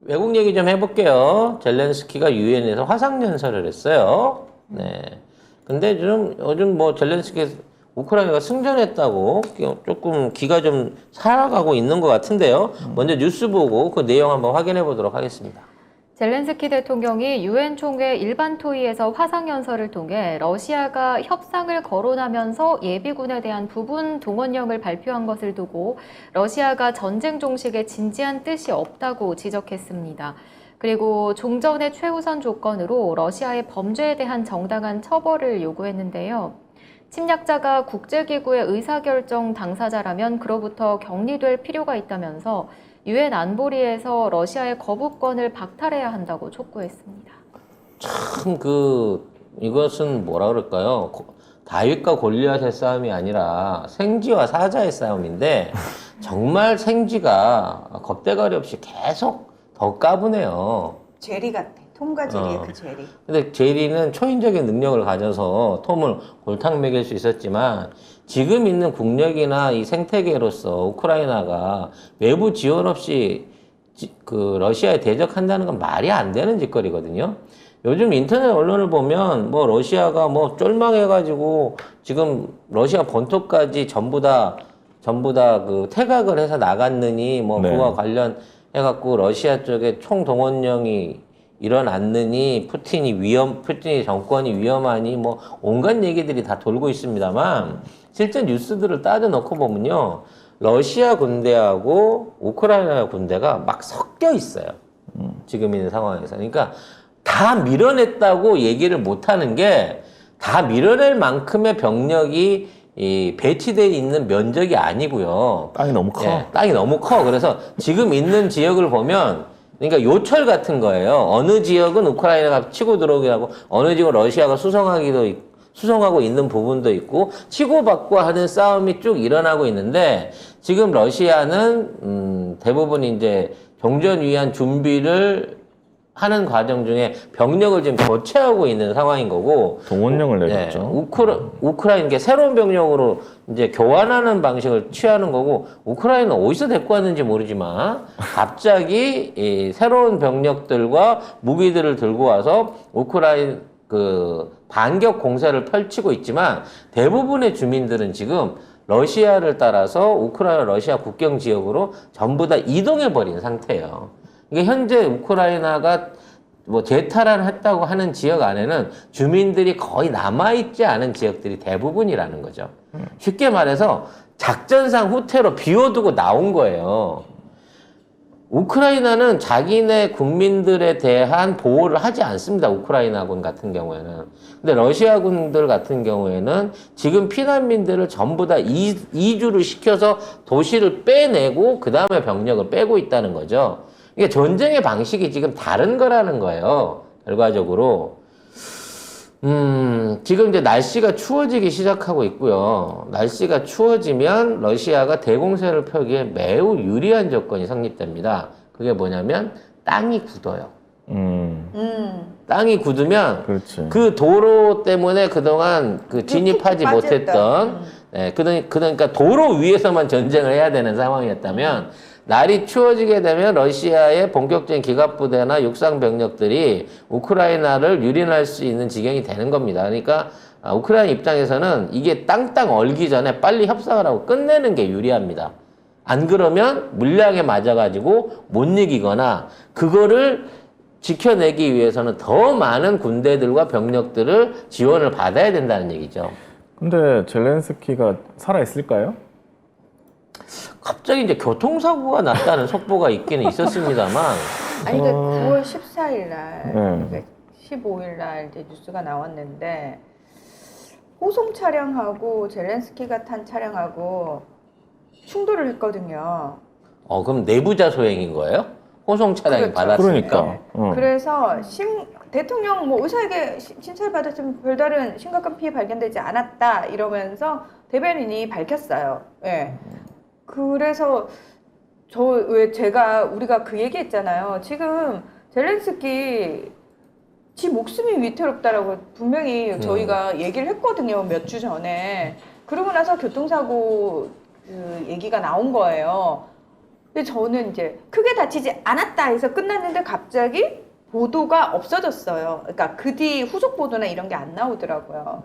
외국 얘기 좀 해볼게요. 젤렌스키가 유엔에서 화상연설을 했어요. 네. 근데 좀 요즘 뭐 젤렌스키 우크라이나가 승전했다고 조금 기가 좀 살아가고 있는 것 같은데요. 먼저 뉴스 보고 그 내용 한번 확인해 보도록 하겠습니다. 젤렌스키 대통령이 유엔 총회 일반 토의에서 화상연설을 통해 러시아가 협상을 거론하면서 예비군에 대한 부분 동원령을 발표한 것을 두고 러시아가 전쟁 종식에 진지한 뜻이 없다고 지적했습니다. 그리고 종전의 최우선 조건으로 러시아의 범죄에 대한 정당한 처벌을 요구했는데요. 침략자가 국제기구의 의사결정 당사자라면 그로부터 격리될 필요가 있다면서 유엔 안보리에서 러시아의 거부권을 박탈해야 한다고 촉구했습니다. 참 이것은 뭐라 그럴까요? 다윗과 골리앗의 싸움이 아니라 생쥐와 사자의 싸움인데 정말 생쥐가 겁대가리 없이 계속 더 까부네요. 제리 같아. 톰과 제리의 그 제리. 근데 제리는 초인적인 능력을 가져서 톰을 골탕 먹일 수 있었지만 지금 있는 국력이나 이 생태계로서 우크라이나가 외부 지원 없이 러시아에 대적한다는 건 말이 안 되는 짓거리거든요. 요즘 인터넷 언론을 보면 뭐 러시아가 뭐 쫄망해가지고 지금 러시아 본토까지 전부 다 그 퇴각을 해서 나갔느니 뭐 그와 관련해갖고 러시아 쪽에 총동원령이 일어났느니 푸틴이 정권이 위험하니 뭐 온갖 얘기들이 다 돌고 있습니다만 실제 뉴스들을 따져 놓고 보면요. 러시아 군대하고 우크라이나 군대가 막 섞여 있어요. 지금 있는 상황에서. 그러니까 다 밀어냈다고 얘기를 못 하는 게 다 밀어낼 만큼의 병력이 배치되어 있는 면적이 아니고요. 땅이 너무 커. 예, 땅이 너무 커. 그래서 지금 있는 지역을 보면 그러니까 요철 같은 거예요. 어느 지역은 우크라이나가 치고 들어오게 하고 어느 지역은 러시아가 수성하고 있는 부분도 있고 치고받고 하는 싸움이 쭉 일어나고 있는데 지금 러시아는 대부분 이제 종전 위한 준비를 하는 과정 중에 병력을 지금 교체하고 있는 상황인 거고 동원령을 내렸죠. 우크라이나 새로운 병력으로 이제 교환하는 방식을 취하는 거고 우크라이나는 어디서 데리고 왔는지 모르지만 갑자기 이 새로운 병력들과 무기들을 들고 와서 우크라이나 반격 공세를 펼치고 있지만 대부분의 주민들은 지금 러시아를 따라서 우크라이나 러시아 국경 지역으로 전부 다 이동해 버린 상태예요. 이게 현재 우크라이나가 뭐 재탈환했다고 하는 지역 안에는 주민들이 거의 남아있지 않은 지역들이 대부분이라는 거죠. 쉽게 말해서 작전상 후퇴로 비워두고 나온 거예요. 우크라이나는 자기네 국민들에 대한 보호를 하지 않습니다. 우크라이나군 같은 경우에는. 근데 러시아군들 같은 경우에는 지금 피난민들을 전부 다 이주를 시켜서 도시를 빼내고 그 다음에 병력을 빼고 있다는 거죠. 이게 전쟁의 방식이 지금 다른 거라는 거예요. 결과적으로. 지금 이제 날씨가 추워지기 시작하고 있고요. 날씨가 추워지면 러시아가 대공세를 펴기에 매우 유리한 조건이 성립됩니다. 그게 뭐냐면 땅이 굳어요. 땅이 굳으면 그렇지. 그 도로 때문에 그동안 진입하지 푹 못했던 그러니까 도로 위에서만 전쟁을 해야 되는 상황이었다면 날이 추워지게 되면 러시아의 본격적인 기갑부대나 육상 병력들이 우크라이나를 유린할 수 있는 지경이 되는 겁니다. 그러니까 우크라이나 입장에서는 이게 땅땅 얼기 전에 빨리 협상을 하고 끝내는 게 유리합니다. 안 그러면 물량에 맞아가지고 못 이기거나 그거를 지켜내기 위해서는 더 많은 군대들과 병력들을 지원을 받아야 된다는 얘기죠. 근데 젤렌스키가 살아있을까요? 갑자기 이제 교통사고가 났다는 속보가 있기는 있었습니다만. 아니, 그 9월 14일 날, 네. 15일 날 이제 뉴스가 나왔는데, 호송 차량하고 젤렌스키가 탄 차량하고 충돌을 했거든요. 그럼 내부자 소행인 거예요? 호송 차량이 그렇죠. 받았으니까. 그러니까. 그래서 대통령 뭐 의사에게 심사를 받았지만 별다른 심각한 피해 발견되지 않았다 이러면서 대변인이 밝혔어요. 예. 그래서 우리가 그 얘기했잖아요. 지금 젤렌스키 지 목숨이 위태롭다라고 분명히 저희가 얘기를 했거든요. 몇 주 전에. 그러고 나서 교통사고 그 얘기가 나온 거예요. 근데 저는 이제 크게 다치지 않았다 해서 끝났는데 갑자기 보도가 없어졌어요. 그러니까 그 뒤 후속 보도나 이런 게 안 나오더라고요.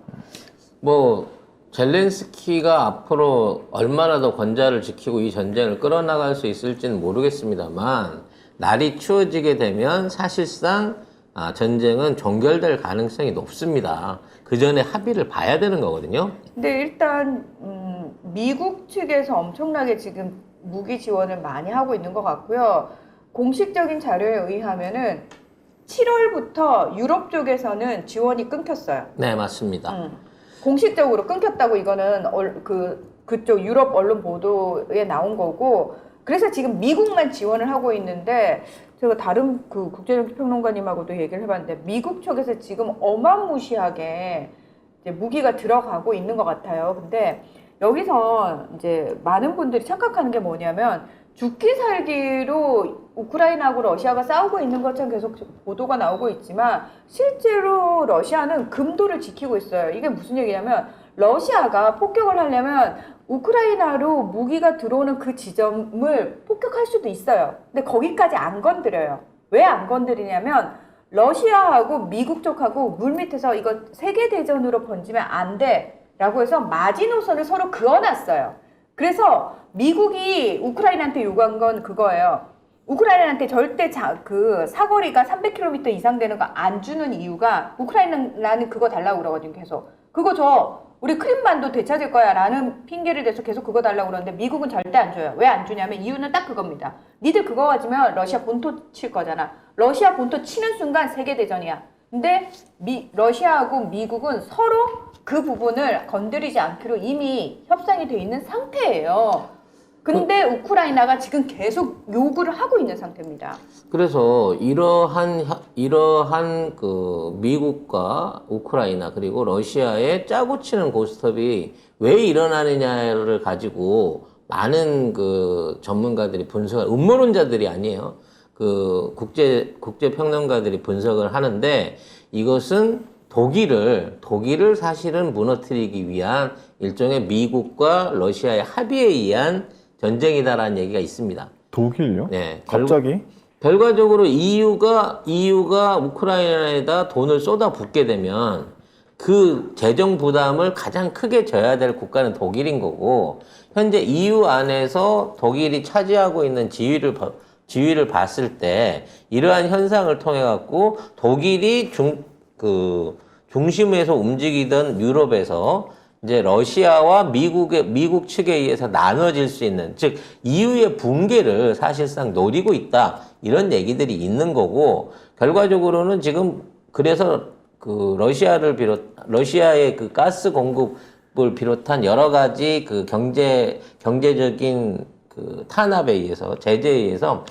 뭐 젤렌스키가 앞으로 얼마나 더 권좌를 지키고 이 전쟁을 끌어나갈 수 있을지는 모르겠습니다만 날이 추워지게 되면 사실상 전쟁은 종결될 가능성이 높습니다. 그 전에 합의를 봐야 되는 거거든요. 근데 일단 미국 측에서 엄청나게 지금 무기 지원을 많이 하고 있는 것 같고요. 공식적인 자료에 의하면은 7월부터 유럽 쪽에서는 지원이 끊겼어요. 네, 맞습니다. 공식적으로 끊겼다고 이거는 그쪽 유럽 언론 보도에 나온 거고, 그래서 지금 미국만 지원을 하고 있는데 제가 다른 그 국제정치평론가님하고도 얘기를 해봤는데 미국 쪽에서 지금 어마무시하게 이제 무기가 들어가고 있는 것 같아요. 근데 여기서 이제 많은 분들이 착각하는 게 뭐냐면 죽기 살기로 우크라이나하고 러시아가 싸우고 있는 것처럼 계속 보도가 나오고 있지만 실제로 러시아는 금도를 지키고 있어요. 이게 무슨 얘기냐면 러시아가 폭격을 하려면 우크라이나로 무기가 들어오는 그 지점을 폭격할 수도 있어요. 근데 거기까지 안 건드려요. 왜 안 건드리냐면 러시아하고 미국 쪽하고 물밑에서 이거 세계대전으로 번지면 안 돼 라고 해서 마지노선을 서로 그어놨어요. 그래서 미국이 우크라이나한테 요구한 건 그거예요. 우크라이나한테 절대 그 사거리가 300km 이상 되는 거 안 주는 이유가 우크라이나는 그거 달라고 그러거든요. 계속 그거 줘, 우리 크림반도 되찾을 거야 라는 핑계를 대서 계속 그거 달라고 그러는데 미국은 절대 안 줘요. 왜 안 주냐면 이유는 딱 그겁니다. 니들 그거 가지면 러시아 본토 칠 거잖아. 러시아 본토 치는 순간 세계대전이야. 근데 러시아하고 미국은 서로 그 부분을 건드리지 않기로 이미 협상이 돼 있는 상태예요. 근데 우크라이나가 지금 계속 요구를 하고 있는 상태입니다. 그래서 이러한 그 미국과 우크라이나 그리고 러시아의 짜고 치는 고스톱이 왜 일어나느냐를 가지고 많은 그 전문가들이 분석을, 음모론자들이 아니에요. 그 국제 평론가들이 분석을 하는데 이것은 독일을 사실은 무너뜨리기 위한 일종의 미국과 러시아의 합의에 의한 전쟁이다라는 얘기가 있습니다. 독일요? 네. 갑자기? 결과적으로 EU가 우크라이나에다 돈을 쏟아붓게 되면 그 재정 부담을 가장 크게 져야 될 국가는 독일인 거고, 현재 EU 안에서 독일이 차지하고 있는 지위를 봤을 때 이러한 현상을 통해 갖고 독일이 중심에서 움직이던 유럽에서 이제 러시아와 미국 측에 의해서 나눠질 수 있는, 즉 EU의 붕괴를 사실상 노리고 있다, 이런 얘기들이 있는 거고, 결과적으로는 지금 그래서 그 러시아의 그 가스 공급을 비롯한 여러 가지 그 경제적인 그 탄압에 의해서, 제재에 의해서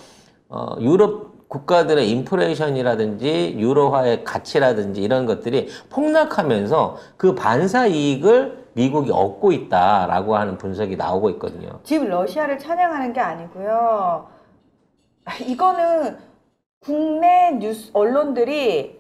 유럽 국가들의 인플레이션이라든지 유로화의 가치라든지 이런 것들이 폭락하면서 그 반사 이익을 미국이 얻고 있다라고 하는 분석이 나오고 있거든요. 지금 러시아를 찬양하는 게 아니고요. 이거는 국내 뉴스 언론들이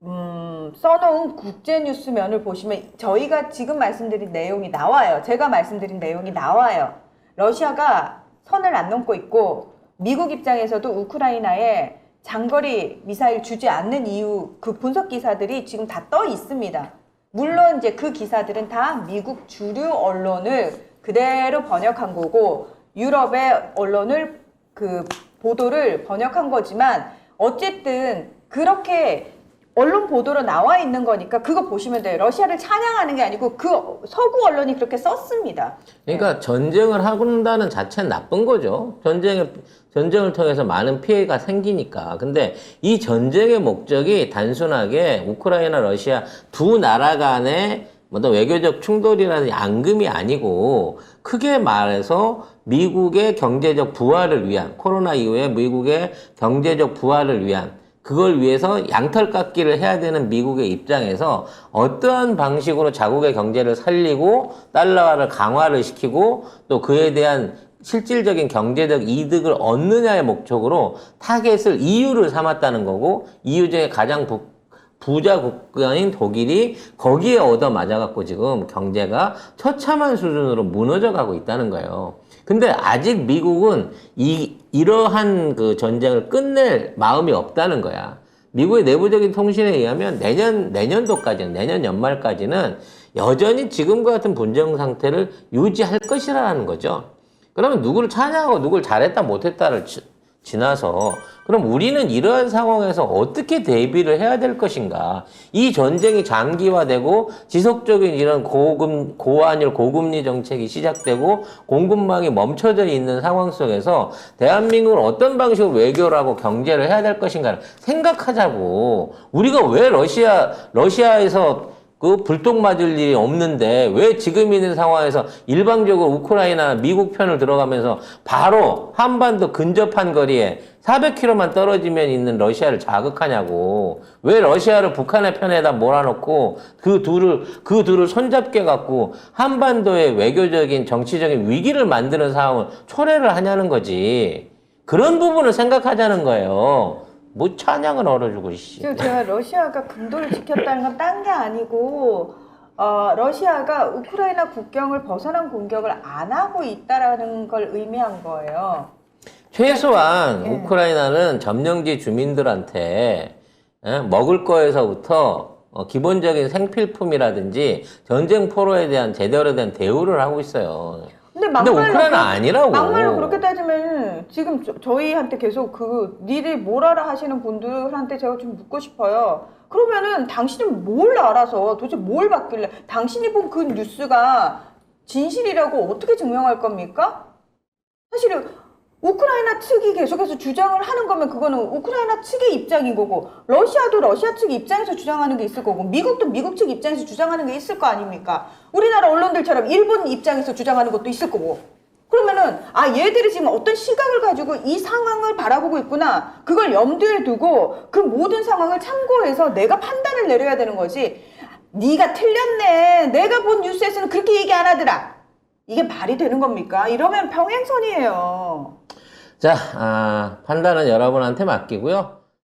써놓은 국제 뉴스면을 보시면 저희가 지금 말씀드린 내용이 나와요. 제가 말씀드린 내용이 나와요. 러시아가 선을 안 넘고 있고 미국 입장에서도 우크라이나에 장거리 미사일 주지 않는 이유, 그 분석 기사들이 지금 다 떠 있습니다. 물론 이제 그 기사들은 다 미국 주류 언론을 그대로 번역한 거고 유럽의 언론을 그 보도를 번역한 거지만 어쨌든 그렇게 언론 보도로 나와 있는 거니까 그거 보시면 돼요. 러시아를 찬양하는 게 아니고 그 서구 언론이 그렇게 썼습니다. 그러니까 전쟁을 한다는 자체는 나쁜 거죠. 전쟁을 통해서 많은 피해가 생기니까. 근데 이 전쟁의 목적이 단순하게 우크라이나, 러시아 두 나라 간의 어떤 외교적 충돌이라는 앙금이 아니고, 크게 말해서 미국의 경제적 부활을 위한, 코로나 이후에 미국의 경제적 부활을 위한, 그걸 위해서 양털깎기를 해야 되는 미국의 입장에서 어떠한 방식으로 자국의 경제를 살리고 달러화를 강화를 시키고 또 그에 대한 실질적인 경제적 이득을 얻느냐의 목적으로 타겟을 EU를 삼았다는 거고, EU 중에 가장 부자 국가인 독일이 거기에 얻어맞아갖고 지금 경제가 처참한 수준으로 무너져 가고 있다는 거예요. 근데 아직 미국은 이러한 그 전쟁을 끝낼 마음이 없다는 거야. 미국의 내부적인 통신에 의하면 내년도까지는, 내년 연말까지는 여전히 지금과 같은 분쟁 상태를 유지할 것이라는 거죠. 그러면 누구를 찬양하고 누구를 잘했다 못했다를 지나서 그럼 우리는 이러한 상황에서 어떻게 대비를 해야 될 것인가? 이 전쟁이 장기화되고 지속적인 이런 고환율, 고금리 정책이 시작되고 공급망이 멈춰져 있는 상황 속에서 대한민국은 어떤 방식으로 외교를 하고 경제를 해야 될 것인가를 생각하자고. 우리가 왜 러시아에서 그 불똥 맞을 일이 없는데 왜 지금 있는 상황에서 일방적으로 우크라이나 미국 편을 들어가면서 바로 한반도 근접한 거리에 400km만 떨어지면 있는 러시아를 자극하냐고. 왜 러시아를 북한의 편에다 몰아놓고 그 둘을 손잡게 갖고 한반도의 외교적인 정치적인 위기를 만드는 상황을 초래를 하냐는 거지. 그런 부분을 생각하자는 거예요. 뭐 찬양을 얼어주고 씨. 지금 제가 러시아가 군도를 지켰다는 건 딴 게 아니고 러시아가 우크라이나 국경을 벗어난 공격을 안 하고 있다라는 걸 의미한 거예요. 최소한 예. 우크라이나는 점령지 주민들한테 먹을 거에서부터 기본적인 생필품이라든지 전쟁 포로에 대한 제대로 된 대우를 하고 있어요. 근데 우크라이나 아니라고. 막말로 그렇게 따지면 지금 저희한테 계속 니들 뭘 알아 하시는 분들한테 제가 좀 묻고 싶어요. 그러면은 당신은 뭘 알아서 도대체 뭘 받길래 당신이 본 그 뉴스가 진실이라고 어떻게 증명할 겁니까? 사실은 우크라이나 측이 계속해서 주장을 하는 거면 그거는 우크라이나 측의 입장인 거고 러시아도 러시아 측 입장에서 주장하는 게 있을 거고 미국도 미국 측 입장에서 주장하는 게 있을 거 아닙니까? 우리나라 언론들처럼 일본 입장에서 주장하는 것도 있을 거고 그러면은 얘들이 지금 어떤 시각을 가지고 이 상황을 바라보고 있구나 그걸 염두에 두고 그 모든 상황을 참고해서 내가 판단을 내려야 되는 거지 네가 틀렸네 내가 본 뉴스에서는 그렇게 얘기 안 하더라 이게 말이 되는 겁니까? 이러면 평행선이에요. 자, 판단은 여러분한테 맡기고요.